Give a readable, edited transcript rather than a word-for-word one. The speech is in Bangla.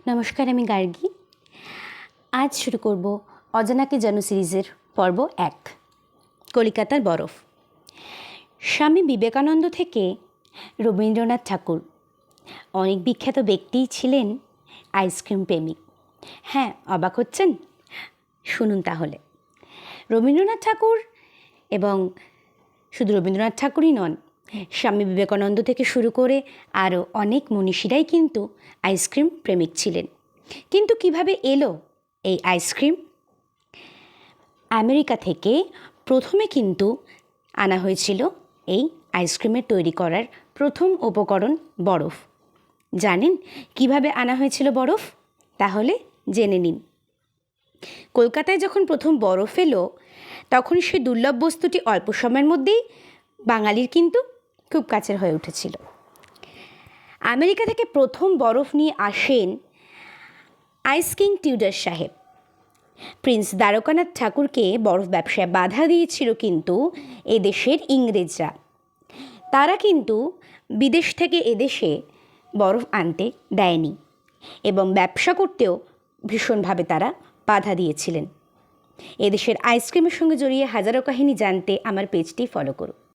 নমস্কার, আমি গার্গী। আজ শুরু করব অজানাকে জানো সিরিজের পর্ব 1, কলিকাতার বরফ। স্বামী বিবেকানন্দ থেকে রবীন্দ্রনাথ ঠাকুর অনেক বিখ্যাত ব্যক্তিই ছিলেন আইসক্রিম প্রেমিক। হ্যাঁ, অবাক হচ্ছেন? শুনুন তাহলে। রবীন্দ্রনাথ ঠাকুর এবং শুধু রবীন্দ্রনাথ ঠাকুরই নন, স্বামী বিবেকানন্দ থেকে শুরু করে আরও অনেক মনীষীরাই কিন্তু আইসক্রিম প্রেমিক ছিলেন। কিন্তু কিভাবে এলো এই আইসক্রিম? আমেরিকা থেকে প্রথমে কিন্তু আনা হয়েছিল এই আইসক্রিমের তৈরি করার প্রথম উপকরণ বরফ। জানেন কিভাবে আনা হয়েছিল বরফ? তাহলে জেনে নিন। কলকাতায় যখন প্রথম বরফ এলো, তখন সে দুর্লভ বস্তুটি অল্প সময়ের মধ্যেই বাঙালির কিন্তু খুব কাছের হয়ে উঠেছিল। আমেরিকা থেকে প্রথম বরফ নিয়ে আসেন আইস কিং টিউডার সাহেব। প্রিন্স দ্বারকানাথ ঠাকুরকে বরফ ব্যবসায় বাধা দিয়েছিল কিন্তু এদেশের ইংরেজরা। তারা কিন্তু বিদেশ থেকে এদেশে বরফ আনতে দেয়নি এবং ব্যবসা করতেও ভীষণভাবে তারা বাধা দিয়েছিলেন। এদেশের আইসক্রিমের সঙ্গে জড়িয়ে হাজারো কাহিনী জানতে আমার পেজটি ফলো করুন।